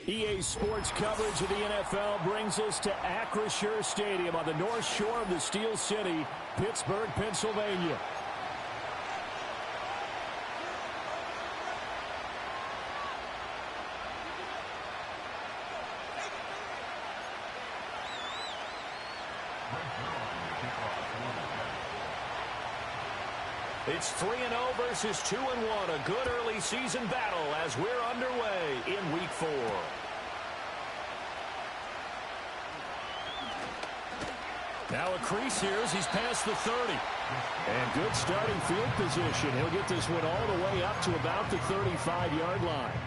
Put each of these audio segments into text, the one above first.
EA Sports coverage of the NFL brings us to Acrisure Stadium on the north shore of the Steel City, Pittsburgh, Pennsylvania. It's 3-0 versus 2-1, a good early season battle as we're underway in Week 4. Now a crease here as he's past the 30. And good starting field position. He'll get this one all the way up to about the 35-yard line.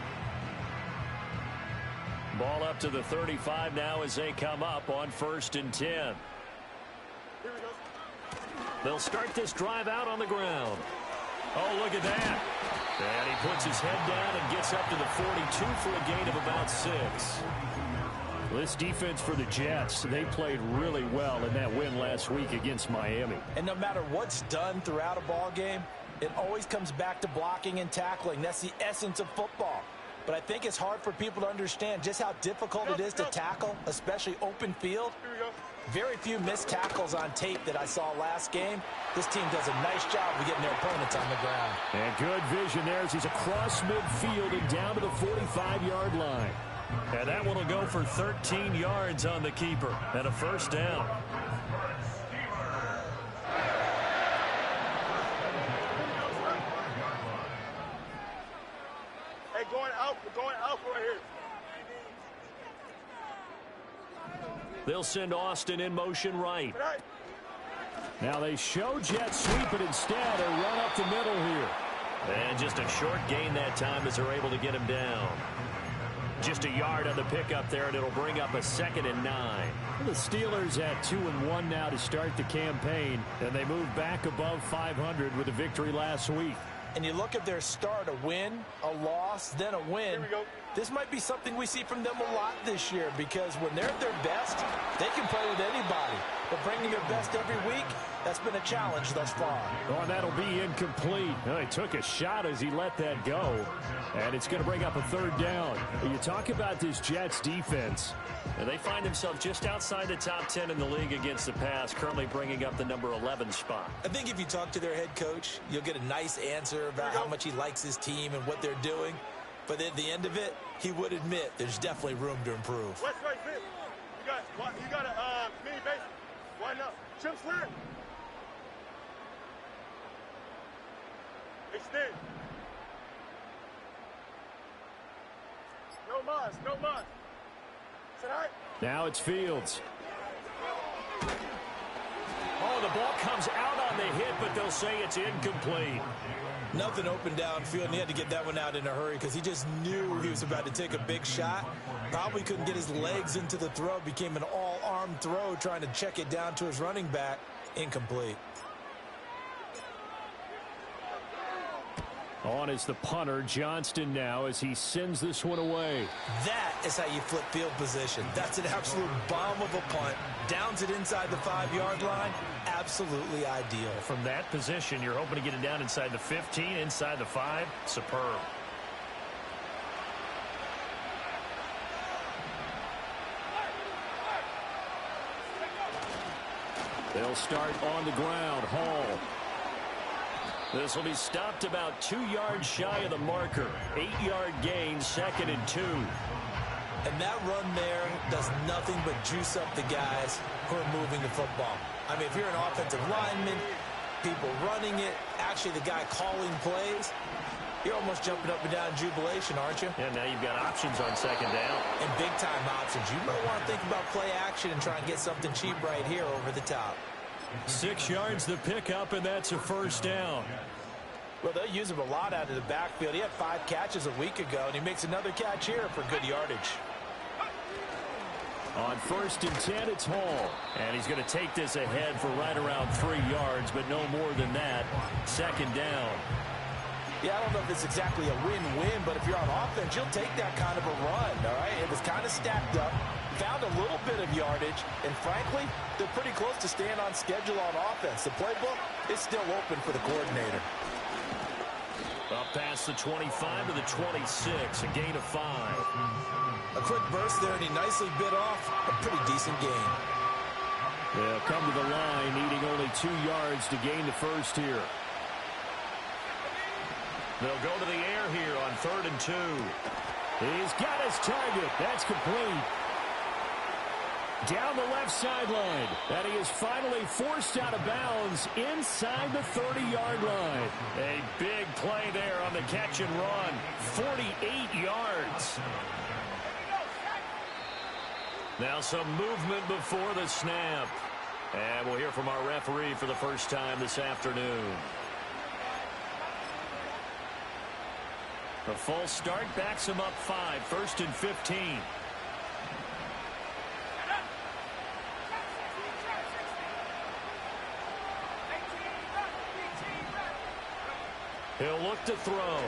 Ball up to the 35 now as they come up on 1st and 10. Here we go. They'll start this drive out on the ground. Oh, look at that. And he puts his head down and gets up to the 42 for a gain of about 6. This defense for the Jets, they played really well in that win last week against Miami. And no matter what's done throughout a ball game, it always comes back to blocking and tackling. That's the essence of football. But I think it's hard for people to understand just how difficult it is to tackle, especially open field. Here we go. Very few missed tackles on tape that I saw last game. This team does a nice job of getting their opponents on the ground. And good vision there as he's across midfield and down to the 45-yard line. And that one will go for 13 yards on the keeper and a 1st down. Hey, going alpha right here. They'll send Austin in motion right. Now they show jet sweep, but instead a run up the middle here. And just a short gain that time as they're able to get him down. Just a yard on the pickup there, and it'll bring up a 2nd and 9. The Steelers at 2-1 now to start the campaign, and they move back above 500 with a victory last week. And you look at their start, a win, a loss, then a win. Here we go. This might be something we see from them a lot this year because when they're at their best, they can play with anybody. But bringing their best every week, that's been a challenge thus far. Oh, and that'll be incomplete. Well, he took a shot as he let that go. And it's going to bring up a 3rd down. You talk about this Jets defense. And they find themselves just outside the top 10 in the league against the pass, currently bringing up the number 11 spot. I think if you talk to their head coach, you'll get a nice answer about how much he likes his team and what they're doing. But at the end of it, he would admit there's definitely room to improve. West right fit. You got a mini base. Why not? Chip slant. Extend. No mas, no mas. Sit high. Now it's Fields. Oh, the ball comes out on the hit, but they'll say it's incomplete. Nothing open downfield, and he had to get that one out in a hurry because he just knew he was about to take a big shot. Probably couldn't get his legs into the throw. Became an all-arm throw trying to check it down to his running back. Incomplete. On is the punter, Johnston now, as he sends this one away. That is how you flip field position. That's an absolute bomb of a punt. Downs it inside the 5-yard line. Absolutely ideal. From that position, you're hoping to get it down inside the 15, inside the 5. Superb. They'll start on the ground. Hall. This will be stopped about 2 yards shy of the marker. 8-yard gain, 2nd and 2. And that run there does nothing but juice up the guys who are moving the football. I mean, if you're an offensive lineman, people running it, actually the guy calling plays, you're almost jumping up and down in jubilation, aren't you? Yeah, now you've got options on 2nd down. And big-time options. You might want to think about play action and try and get something cheap right here over the top. 6 yards the pickup, and that's a 1st down. Well, they'll use him a lot out of the backfield. He had 5 catches a week ago, and he makes another catch here for good yardage. On 1st and 10, it's Hall. And he's going to take this ahead for right around 3 yards, but no more than that. 2nd down. Yeah, I don't know if it's exactly a win-win, but if you're on offense, you'll take that kind of a run, all right? It was kind of stacked up, found a little bit of yardage, and frankly, they're pretty close to staying on schedule on offense. The playbook is still open for the coordinator. Up past the 25 to the 26, a gain of 5. A quick burst there, and he nicely bit off a pretty decent gain. They'll come to the line, needing only 2 yards to gain the first here. They'll go to the air here on 3rd and 2. He's got his target. That's complete. Down the left sideline. And he is finally forced out of bounds inside the 30-yard line. A big play there on the catch and run. 48 yards. Now some movement before the snap. And we'll hear from our referee for the first time this afternoon. The false start backs him up 5, 1st and 15. He'll look to throw.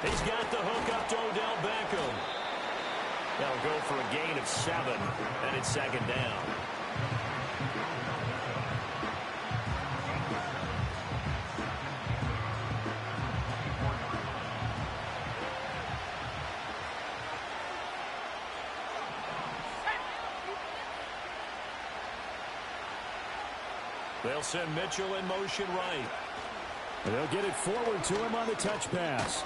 He's got the hook up to Odell Beckham. That'll go for a gain of 7, and it's 2nd down. They'll send Mitchell in motion right. They'll get it forward to him on the touch pass.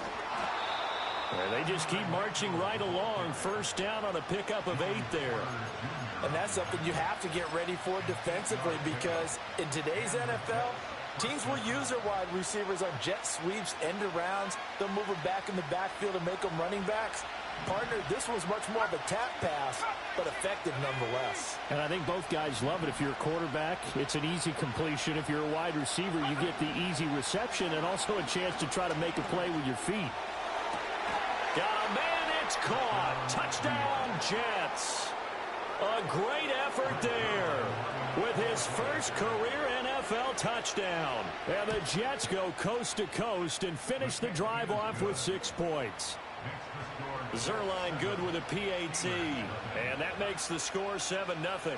And they just keep marching right along. 1st down on a pickup of 8 there. And that's something you have to get ready for defensively, because in today's NFL, teams will use their wide receivers on jet sweeps, end arounds. They'll move them back in the backfield and make them running backs. Partner, this was much more of a tap pass, but effective nonetheless. And I think both guys love it. If you're a quarterback, it's an easy completion. If you're a wide receiver, you get the easy reception and also a chance to try to make a play with your feet. Got a man, it's caught. Touchdown, Jets. A great effort there with his first career NFL touchdown. And the Jets go coast to coast and finish the drive off with 6 points. Zerline good with a PAT, and that makes the score 7-0.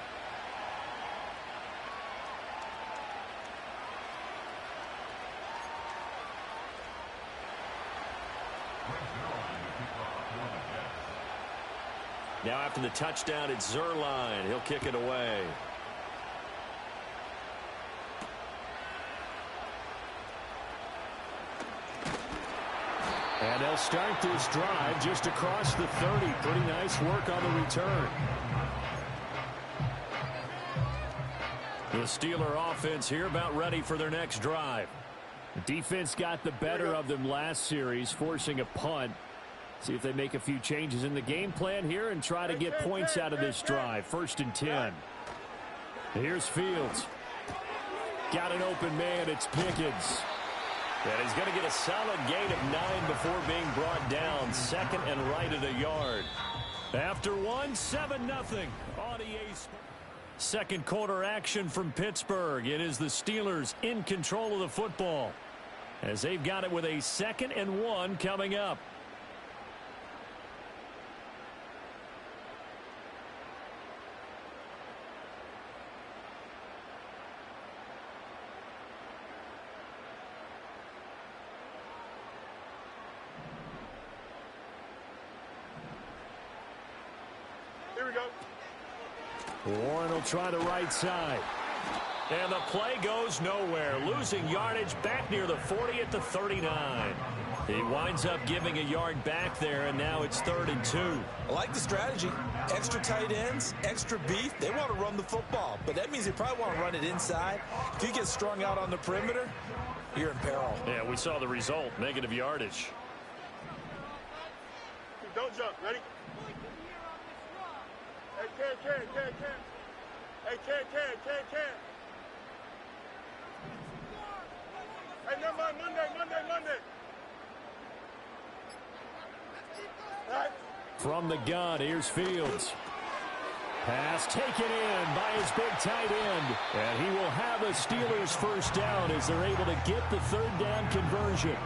Now after the touchdown, it's Zerline. He'll kick it away. And they'll start this drive just across the 30. Pretty nice work on the return. The Steeler offense here about ready for their next drive. The defense got the better of them last series, forcing a punt. See if they make a few changes in the game plan here and try to get points out of this drive. 1st and 10. Here's Fields. Got an open man. It's Pickens. And he's going to get a solid gain of 9 before being brought down. 2nd and right at a yard. After 1, 7-0 on EA Sports. Second quarter action from Pittsburgh. It is the Steelers in control of the football, as they've got it with a 2nd and 1 coming up. Here we go. Warren will try the right side. And the play goes nowhere. Losing yardage back near the 40 at the 39. He winds up giving a yard back there, and now it's 3rd and 2. I like the strategy. Extra tight ends, extra beef. They want to run the football, but that means they probably want to run it inside. If you get strung out on the perimeter, you're in peril. Yeah, we saw the result. Negative yardage. Don't jump. Ready? Hey, Ken. Hey, Ken. Hey, never mind. Monday. All right. From the gun, here's Fields. Pass taken in by his big tight end. And he will have a Steelers first down as they're able to get the 3rd down conversion.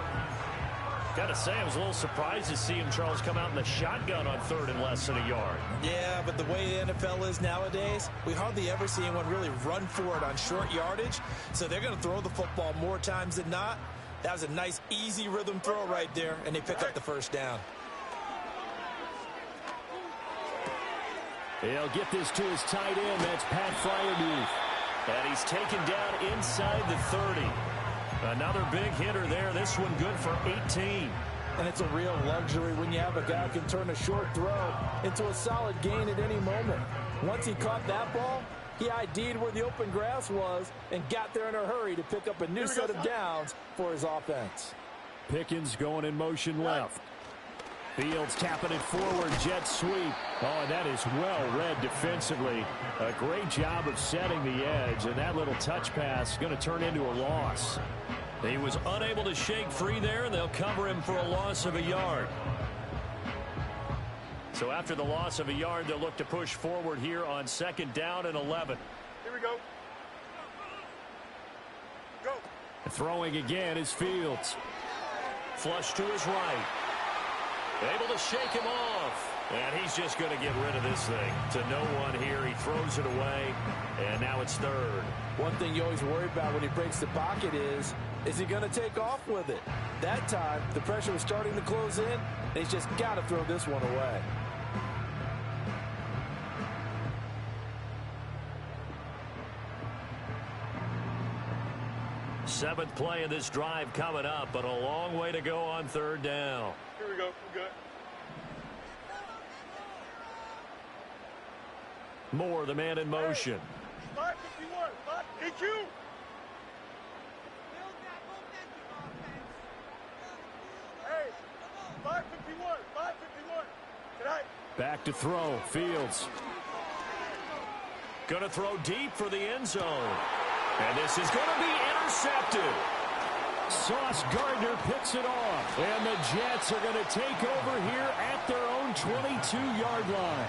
Got to say, I was a little surprised to see him, Charles, come out in the shotgun on 3rd and less than a yard. Yeah, but the way the NFL is nowadays, we hardly ever see anyone really run for it on short yardage. So they're going to throw the football more times than not. That was a nice, easy rhythm throw right there, and they pick up the first down. He'll get this to his tight end. That's Pat Fryermuth. And he's taken down inside the 30. Another big hitter there. This one good for 18. And it's a real luxury when you have a guy who can turn a short throw into a solid gain at any moment. Once he caught that ball, he ID'd where the open grass was and got there in a hurry to pick up a new set of downs for his offense. Pickens going in motion left. Fields tapping it forward, jet sweep. Oh, and that is well read defensively. A great job of setting the edge, and that little touch pass going to turn into a loss. He was unable to shake free there, and they'll cover him for a loss of a yard. So after the loss of a yard, they'll look to push forward here on 2nd down and 11. Here we go. Go. Throwing again is Fields. Flush to his right. Able to shake him off. And he's just going to get rid of this thing to no one here. He throws it away, and now it's 3rd. One thing you always worry about when he breaks the pocket is he going to take off with it? That time, the pressure was starting to close in, and he's just got to throw this one away. Seventh play of this drive coming up, but a long way to go on 3rd down. Here we go. We're good. Moore, the man in motion. 551. EQ. Hey, 551. 551. Tonight. Back to throw. Fields. Going to throw deep for the end zone. And this is going to be intercepted. Sauce Gardner picks it off. And the Jets are going to take over here at their own 22-yard line.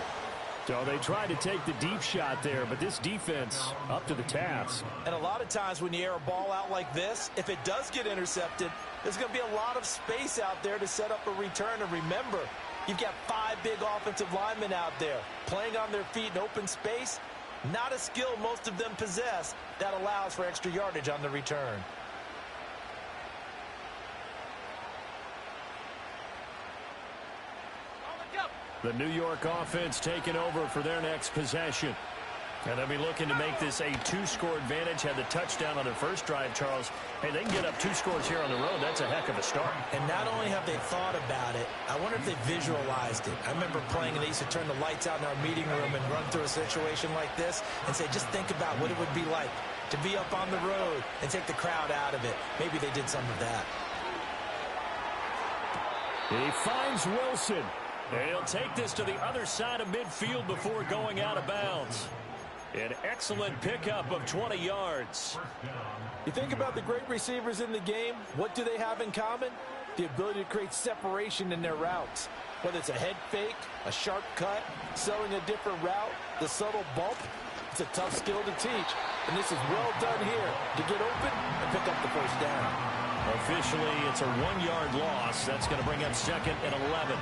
So they tried to take the deep shot there, but this defense up to the task. And a lot of times when you air a ball out like this, if it does get intercepted, there's going to be a lot of space out there to set up a return. And remember, you've got 5 big offensive linemen out there playing on their feet in open space. Not a skill most of them possess that allows for extra yardage on the return. The New York offense taking over for their next possession. And they'll be looking to make this a 2-score advantage. Had the touchdown on their first drive, Charles. Hey, they can get up 2 scores here on the road. That's a heck of a start. And not only have they thought about it, I wonder if they visualized it. I remember playing, and they used to turn the lights out in our meeting room and run through a situation like this and say, just think about what it would be like to be up on the road and take the crowd out of it. Maybe they did some of that. He finds Wilson. And he'll take this to the other side of midfield before going out of bounds. An excellent pickup of 20 yards. You think about the great receivers in the game, what do they have in common? The ability to create separation in their routes. Whether it's a head fake, a sharp cut, selling a different route, the subtle bump, it's a tough skill to teach. And this is well done here to get open and pick up the first down. Officially, it's a 1-yard loss. That's going to bring up 2nd and 11.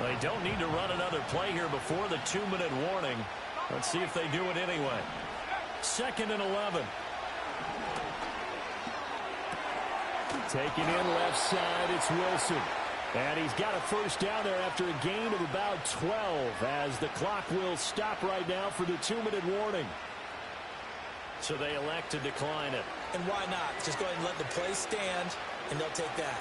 They don't need to run another play here before the 2-minute warning. Let's see if they do it anyway. 2nd and 11. Taking in left side, it's Wilson. And he's got a first down there after a gain of about 12 as the clock will stop right now for the 2-minute warning. So they elect to decline it. And why not? Just go ahead and let the play stand, and they'll take that.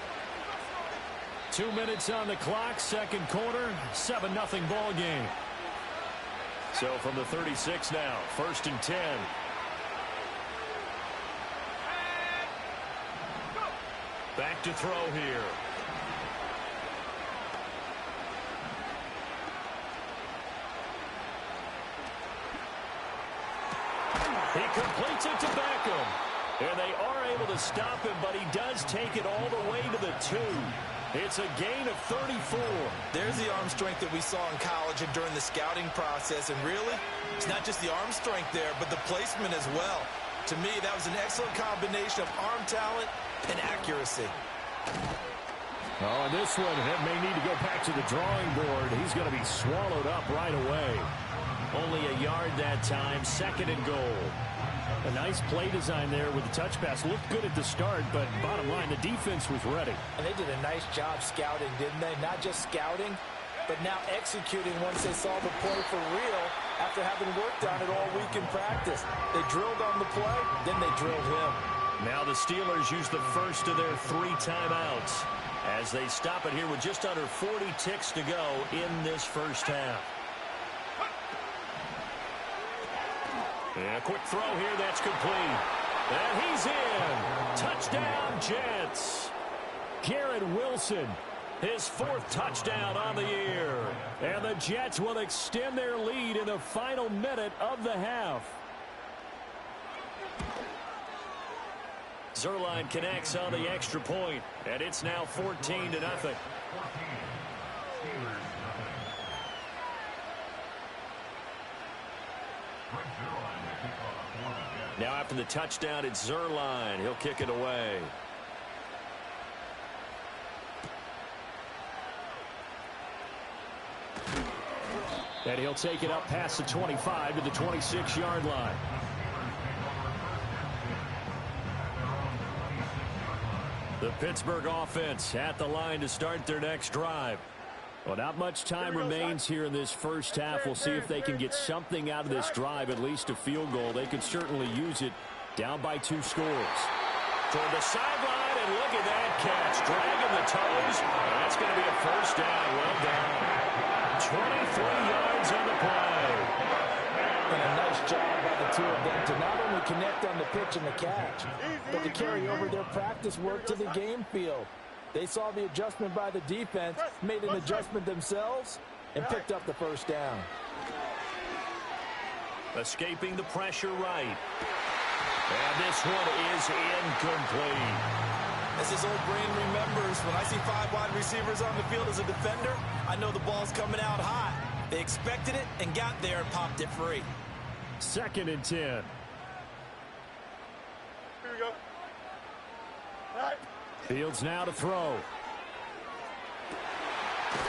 2 minutes on the clock, 2nd quarter, 7-0 ball game. So from the 36 now, 1st and 10. Back to throw here. He completes it to Beckham. And they are able to stop him, but he does take it all the way to the 2. It's a gain of 34. There's the arm strength that we saw in college and during the scouting process. And really, it's not just the arm strength there, but the placement as well. To me, that was an excellent combination of arm talent and accuracy. Oh, and this one may need to go back to the drawing board. He's going to be swallowed up right away. Only a yard that time, 2nd and goal. A nice play design there with the touch pass. Looked good at the start, but bottom line, the defense was ready. And they did a nice job scouting, didn't they? Not just scouting, but now executing once they saw the play for real after having worked on it all week in practice. They drilled on the play, then they drilled him. Now the Steelers use the first of their 3 timeouts as they stop it here with just under 40 ticks to go in this first half. And a quick throw here, that's complete. And he's in. Touchdown, Jets. Garrett Wilson, his 4th touchdown on the year. And the Jets will extend their lead in the final minute of the half. Zerline connects on the extra point, and it's now 14-0. Now after the touchdown, it's Zerline. He'll kick it away. And he'll take it up past the 25 to the 26-yard line. The Pittsburgh offense at the line to start their next drive. Well, not much time remains here in this first half. We'll see if they can get something out of this drive, at least a field goal. They could certainly use it down by 2 scores. Toward the sideline, and look at that catch. Dragging the toes. That's going to be a first down. Well done. 23 yards on the play. And a nice job by the 2 of them to not only connect on the pitch and the catch, but to carry over their practice work to the game field. They saw the adjustment by the defense, made an adjustment themselves, and picked up the first down. Escaping the pressure right. And this one is incomplete. As his old brain remembers, when I see 5 wide receivers on the field as a defender, I know the ball's coming out hot. They expected it and got there and popped it free. 2nd and 10. Here we go. All right. Fields now to throw.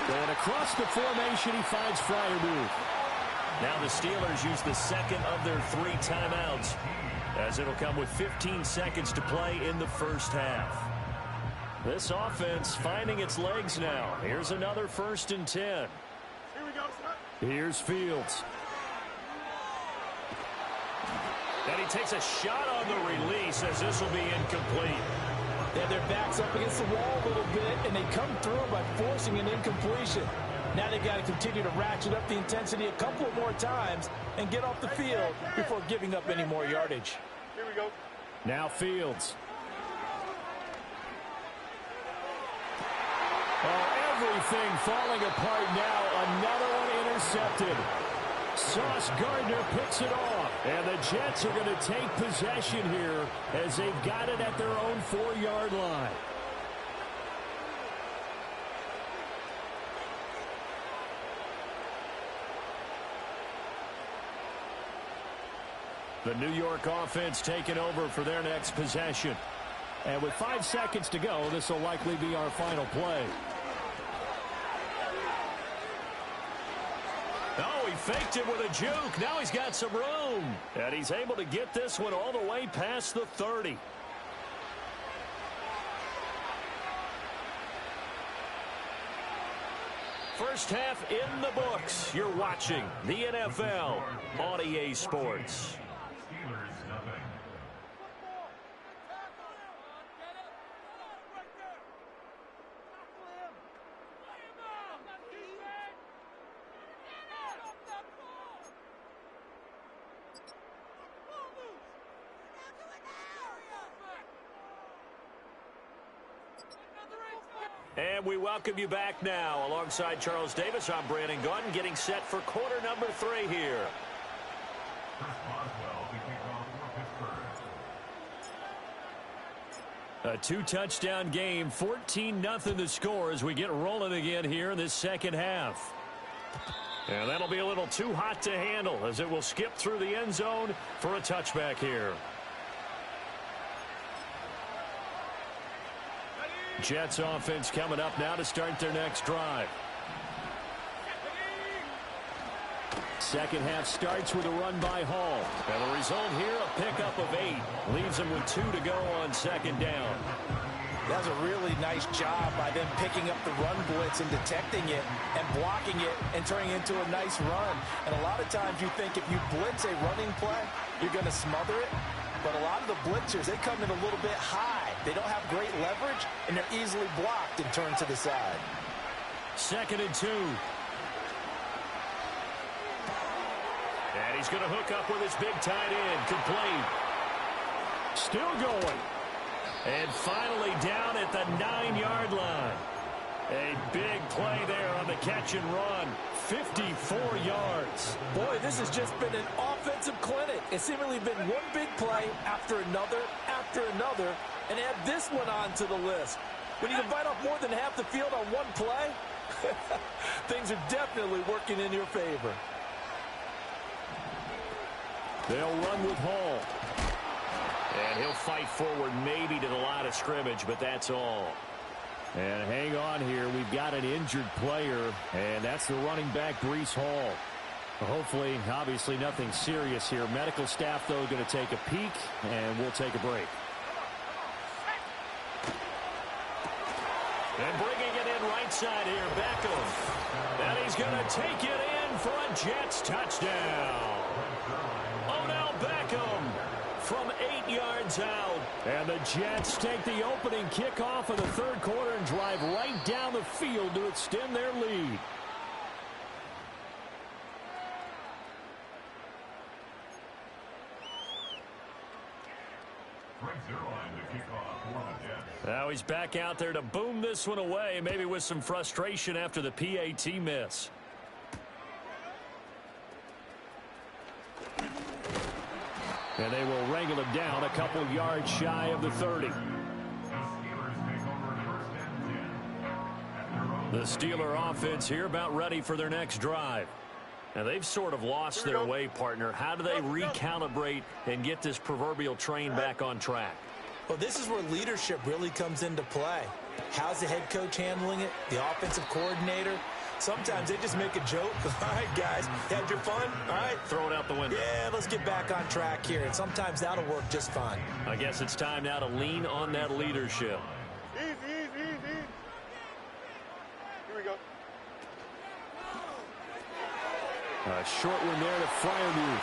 Going across the formation, he finds Freiermuth. Now the Steelers use the 2nd of their 3 timeouts, as it'll come with 15 seconds to play in the first half. This offense finding its legs now. Here's another 1st and 10. Here we go, son. Here's Fields. And he takes a shot on the release, as this will be incomplete. They have their backs up against the wall a little bit, and they come through by forcing an incompletion. Now they've got to continue to ratchet up the intensity a couple more times and get off the field before giving up any more yardage. Here we go. Now Fields. Oh, everything falling apart now. Another one intercepted. Sauce Gardner picks it off. And the Jets are going to take possession here as they've got it at their own 4-yard line. The New York offense taking over for their next possession. And with 5 seconds to go, this will likely be our final play. Oh, he faked it with a juke. Now he's got some room. And he's able to get this one all the way past the 30. First half in the books. You're watching the NFL on EA Sports. And we welcome you back now. Alongside Charles Davis, I'm Brandon Gaudin, getting set for quarter number 3 here. A 2-touchdown game, 14-0 the score as we get rolling again here in this second half. And that'll be a little too hot to handle as it will skip through the end zone for a touchback here. Jets offense coming up now to start their next drive. Second half starts with a run by Hall. And the result here, a pickup of 8. Leaves them with 2 to go on second down. That was a really nice job by them picking up the run blitz and detecting it and blocking it and turning it into a nice run. And a lot of times you think if you blitz a running play, you're going to smother it. But a lot of the blitzers, they come in a little bit high. They don't have great leverage, and they're easily blocked and turned to the side. Second and 2. And he's going to hook up with his big tight end. Complete. Still going. And finally down at the 9-yard line. A big play there on the catch and run. 54 yards. Boy, this has just been an offensive clinic. It's seemingly been one big play after another, and add this one on to the list. When you can bite off more than half the field on one play, things are definitely working in your favor. They'll run with Hall. And he'll fight forward maybe to the line of scrimmage, but that's all. And hang on here. We've got an injured player, and that's the running back, Breece Hall. Hopefully, obviously, nothing serious here. Medical staff, though, going to take a peek, and we'll take a break. And bringing it in right side here, Beckham. And he's going to take it in for a Jets touchdown. Odell Beckham from 8 yards out. And the Jets take the opening kickoff of the third quarter and drive right down the field to extend their lead. Now he's back out there to boom this one away, maybe with some frustration after the PAT miss. And they will wrangle him down a couple yards shy of the 30. The Steeler offense here about ready for their next drive. Now they've sort of lost their way, partner. How do they recalibrate and get this proverbial train back on track? Well, this is where leadership really comes into play. How's the head coach handling it? The offensive coordinator? Sometimes they just make a joke. All right, guys, had your fun? All right. Throw it out the window. Yeah, let's get back on track here. And sometimes that'll work just fine. I guess it's time now to lean on that leadership. Easy, easy, easy. Here we go. A short one there to Freiermuth.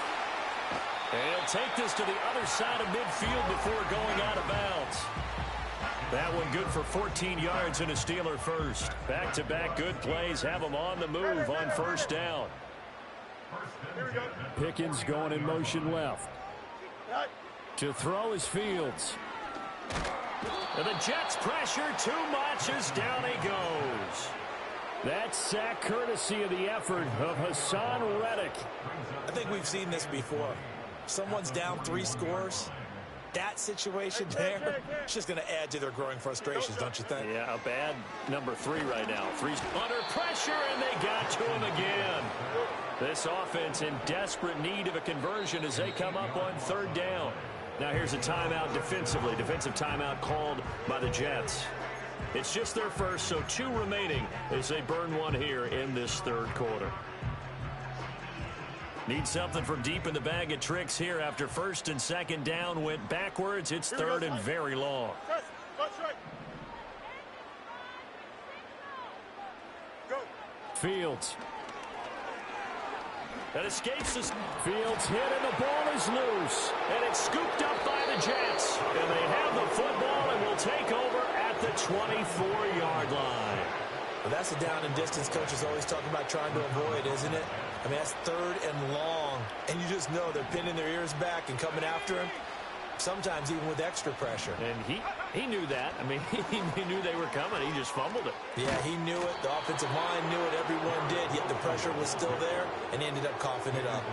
And he'll take this to the other side of midfield before going out of bounds. That one good for 14 yards and a Steeler first. Back-to-back good plays have them on the move on first down. Here we go. Pickens going in motion left. To throw is Fields. And the Jets pressure too much as down he goes. That sack courtesy of the effort of Hassan Reddick. I think we've seen this before. Someone's down 3 scores. That situation there, it's just going to add to their growing frustrations, don't you think? Yeah, a bad number 3 right now. 3's under pressure, and they got to him again. This offense in desperate need of a conversion as they come up on third down. Now here's a timeout defensively. Defensive timeout called by the Jets. It's just their first, so 2 remaining as they burn one here in this third quarter. Need something from deep in the bag of tricks here after first and second down went backwards. It's third and very long. Go. Fields. That escapes us. Fields hit and the ball is loose. And it's scooped up by the Jets. And they have the football and will take over at the 24-yard line. Well, that's the down and distance coaches always talking about trying to avoid, isn't it? I mean, that's third and long. And you just know they're pinning their ears back and coming after him. Sometimes even with extra pressure. And he knew that. I mean, he knew they were coming. He just fumbled it. Yeah, he knew it. The offensive line knew it. Everyone did. Yet the pressure was still there, and he ended up coughing it up.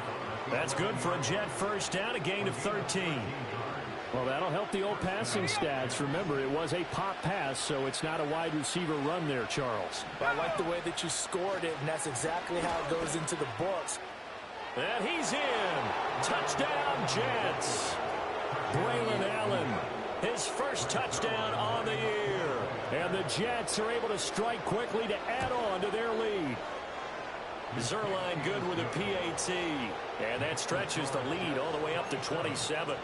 That's good for a Jet first down, a gain of 13. Well, that'll help the old passing stats. Remember, it was a pop pass, so it's not a wide receiver run there, Charles. Well, I like the way that you scored it, and that's exactly how it goes into the books. And he's in. Touchdown, Jets. Braylon Allen, his first touchdown on the year. And the Jets are able to strike quickly to add on to their lead. Zerline good with a PAT. And that stretches the lead all the way up to 27.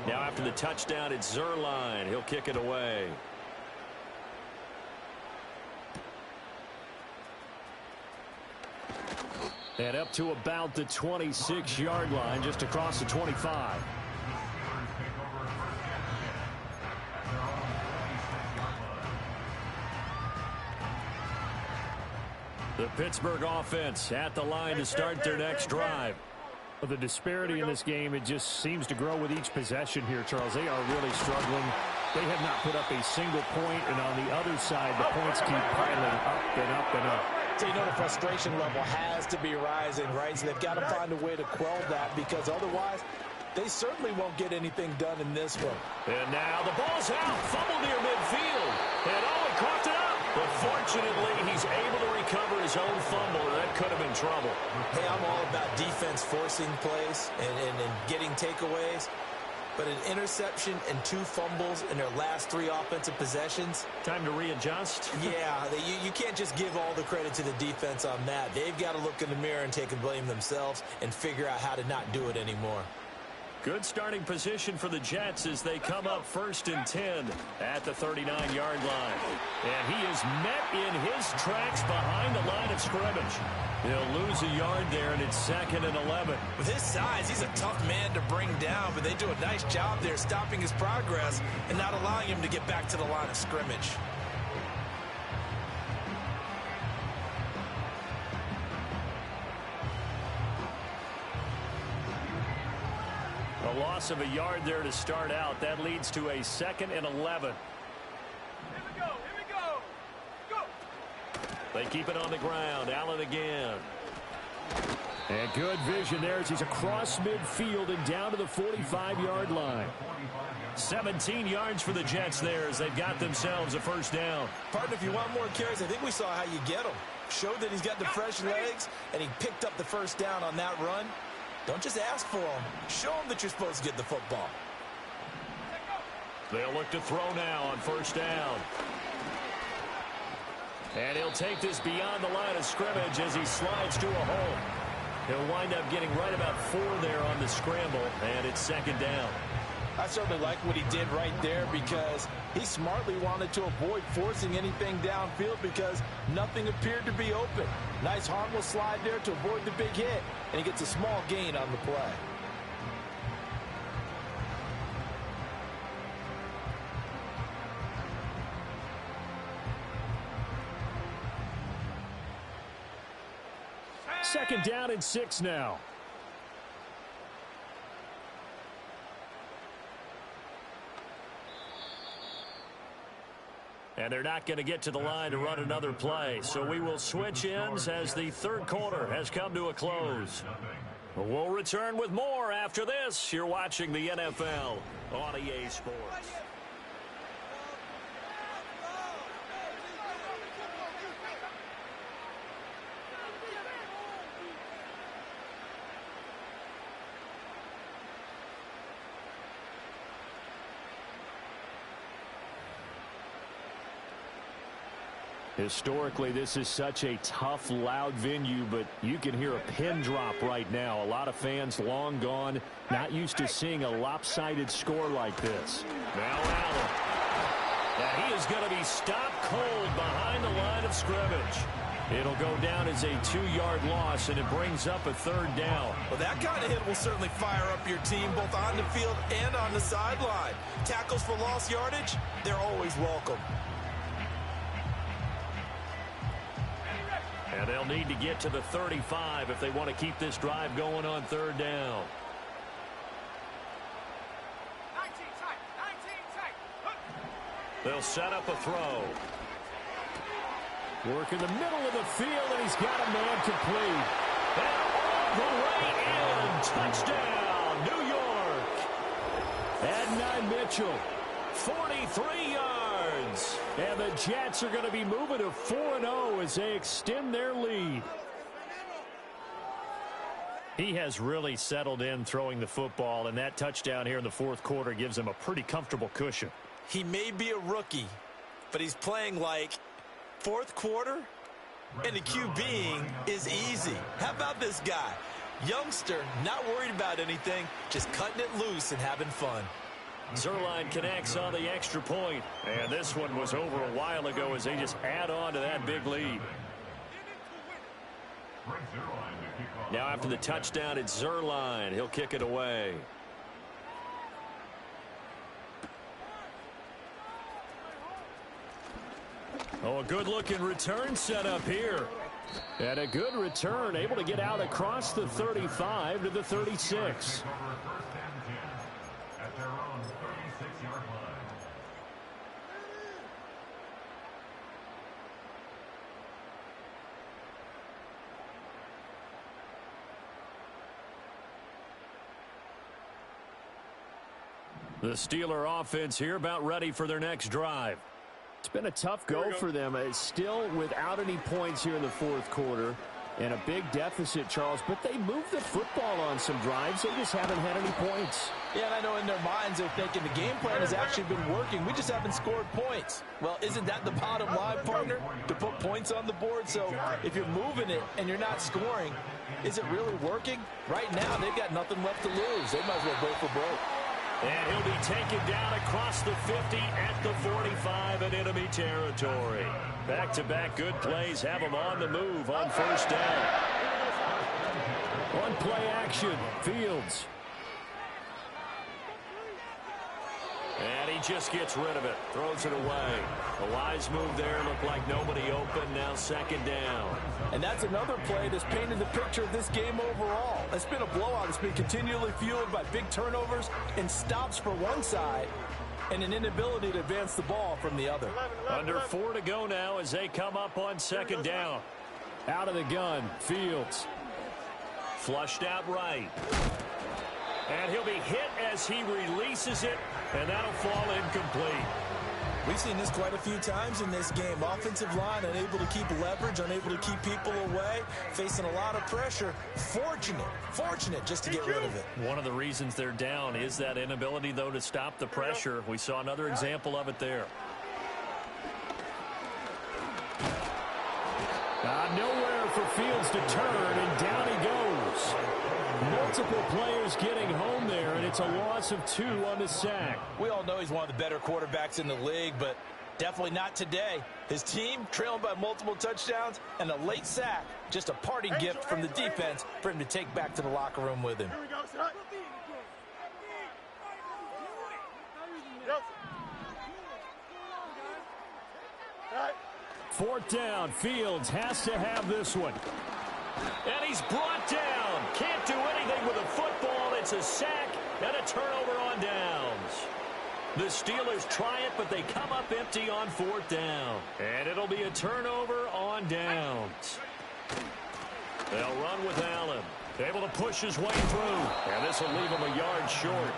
Now after the touchdown, it's Zerline. He'll kick it away. And up to about the 26-yard line, just across the 25. The Pittsburgh offense at the line to start their next drive. The disparity in this game, it just seems to grow with each possession here, Charles. They are really struggling. They have not put up a single point, and on the other side, the points keep piling up and up and up. So you know the frustration level has to be rising, right? So they've got to find a way to quell that, because otherwise they certainly won't get anything done in this one. And now the ball's out. Fumble near midfield. And he caught it up. But fortunately, he's able to recover his own fumble, and that could have been trouble. Hey, I'm all about defense forcing plays and getting takeaways. But an interception and 2 fumbles in their last 3 offensive possessions. Time to readjust. Yeah, you can't just give all the credit to the defense on that. They've got to look in the mirror and take the blame themselves and figure out how to not do it anymore. Good starting position for the Jets as they come up 1st and 10 at the 39-yard line. And he is met in his tracks behind the line of scrimmage. He'll lose a yard there, and it's 2nd and 11. With his size, he's a tough man to bring down, but they do a nice job there stopping his progress and not allowing him to get back to the line of scrimmage. A loss of a yard there to start out. That leads to a 2nd and 11. Here we go. Go. They keep it on the ground. Allen again. And good vision there as he's across midfield and down to the 45-yard line. 17 yards for the Jets there as they've got themselves a 1st down. Partner, if you want more carries, I think we saw how you get him. Showed that he's got the fresh legs, and he picked up the 1st down on that run. Don't just ask for him. Show him that you're supposed to get the football. They'll look to throw now on 1st down. And he'll take this beyond the line of scrimmage as he slides to a hole. He'll wind up getting right about 4 there on the scramble, and it's 2nd down. I certainly like what he did right there, because he smartly wanted to avoid forcing anything downfield because nothing appeared to be open. Nice harmless slide there to avoid the big hit, and he gets a small gain on the play. Second down and 6 now. And they're not going to get to the line to run another play. So we will switch ends as the 3rd quarter has come to a close. We'll return with more after this. You're watching the NFL on EA Sports. Historically, this is such a tough, loud venue, but you can hear a pin drop right now. A lot of fans long gone, not used to seeing a lopsided score like this. Now Allen. Now he is going to be stopped cold behind the line of scrimmage. It'll go down as a 2-yard loss, and it brings up a 3rd down. Well, that kind of hit will certainly fire up your team both on the field and on the sideline. Tackles for lost yardage, they're always welcome. And they'll need to get to the 35 if they want to keep this drive going on 3rd down. 19 tight. They'll set up a throw. Work in the middle of the field, and he's got a man complete. And all the way in. Touchdown, New York. Adonai Mitchell. 43 yards. And the Jets are going to be moving to 4-0 as they extend their lead. He has really settled in throwing the football, and that touchdown here in the 4th quarter gives him a pretty comfortable cushion. He may be a rookie, but he's playing like Fourth quarter, and the QBing is easy. How about this guy? Youngster, not worried about anything, just cutting it loose and having fun. Zerline connects on the extra point. And this one was over a while ago as they just add on to that big lead. Now after the touchdown, it's Zerline. He'll kick it away. Oh, a good-looking return set up here. And a good return, able to get out across the 35 to the 36. The Steeler offense here about ready for their next drive. It's been a tough go for them. It's still without any points here in the fourth quarter and a big deficit, Charles, but they moved the football on some drives. They just haven't had any points. Yeah, and I know in their minds they're thinking the game plan has actually been working. We just haven't scored points. Well, isn't that the bottom line, partner? To put points on the board? So if you're moving it and you're not scoring, is it really working? Right now, they've got nothing left to lose. They might as well go for broke. And he'll be taken down across the 50 at the 45 in enemy territory. Back-to-back good plays have him on the move on first down. On play action, Fields. And he just gets rid of it. Throws it away. A wise move there. Looked like nobody open. Now second down. And that's another play that's painted the picture of this game overall. It's been a blowout. It's been continually fueled by big turnovers and stops for one side and an inability to advance the ball from the other. Under 4 to go now as they come up on second down. Out of the gun, Fields. Flushed out right. And he'll be hit as he releases it, and that'll fall incomplete. We've seen this quite a few times in this game. Offensive line unable to keep leverage, unable to keep people away, facing a lot of pressure. Fortunate just to get rid of it. One of the reasons they're down is that inability, though, to stop the pressure. We saw another example of it there. Nowhere for Fields to turn, and down he goes. Multiple players getting home there, and it's a loss of 2 on the sack. We all know he's one of the better quarterbacks in the league, but definitely not today. His team trailing by multiple touchdowns and a late sack. Just a parting gift from the defense for him to take back to the locker room with him. Here we go, son. Yep. All right. Fourth down, Fields has to have this one. And he's brought down. Can't do anything with a football. It's a sack and a turnover on downs. The Steelers try it, but they come up empty on fourth down. And it'll be a turnover on downs. They'll run with Allen. Able to push his way through. And this will leave him a yard short.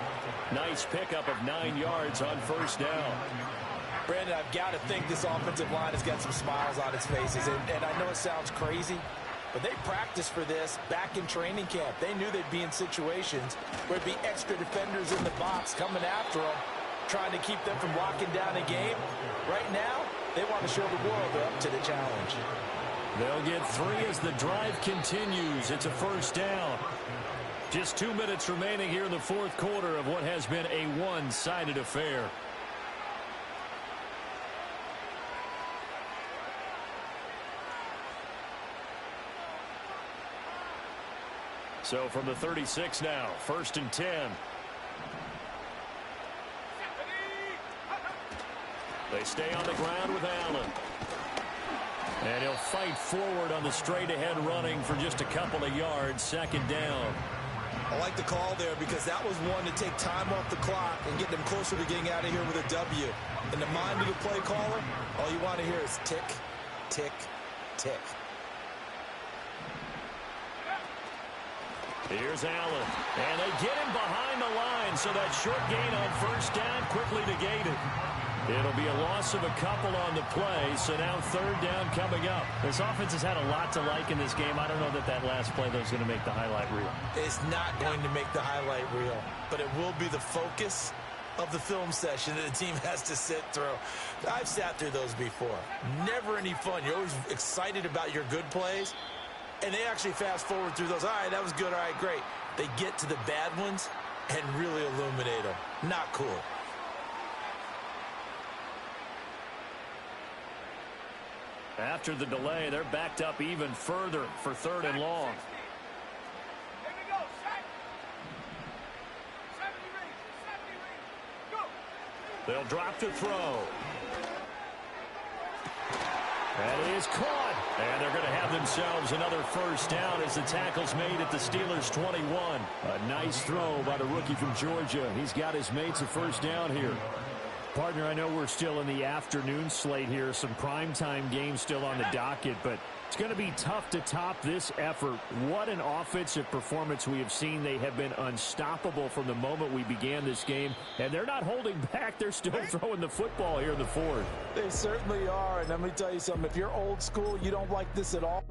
Nice pickup of 9 yards on first down. Brandon, I've got to think this offensive line has got some smiles on its faces. And I know it sounds crazy, but they practiced for this back in training camp. They knew they'd be in situations where there'd be extra defenders in the box coming after them, trying to keep them from locking down a game. Right now, they want to show the world they're up to the challenge. They'll get 3 as the drive continues. It's a first down. Just 2 minutes remaining here in the fourth quarter of what has been a one-sided affair. So from the 36 now, 1st and 10. They stay on the ground with Allen. And he'll fight forward on the straight-ahead running for just a couple of yards, second down. I like the call there because that was one to take time off the clock and get them closer to getting out of here with a W. In the mind of the play caller, all you want to hear is tick, tick, tick. Here's Allen, and they get him behind the line, so that short gain on first down quickly negated. It'll be a loss of a couple on the play, so now third down coming up. This offense has had a lot to like in this game. I don't know that that last play, though, is going to make the highlight reel. It's not going to make the highlight reel, but it will be the focus of the film session that the team has to sit through. I've sat through those before. Never any fun. You're always excited about your good plays, and they actually fast forward through those. All right, that was good. All right, great. They get to the bad ones and really illuminate them. Not cool. After the delay, they're backed up even further for 3rd and long. They'll drop to throw. That is caught. And they're going to have themselves another first down as the tackle's made at the Steelers' 21. A nice throw by the rookie from Georgia. He's got his mates a first down here. Partner, I know we're still in the afternoon slate here. Some primetime games still on the docket, but it's going to be tough to top this effort. What an offensive performance we have seen. They have been unstoppable from the moment we began this game, and they're not holding back. They're still throwing the football here in the 4th. They certainly are, and let me tell you something. If you're old school, you don't like this at all.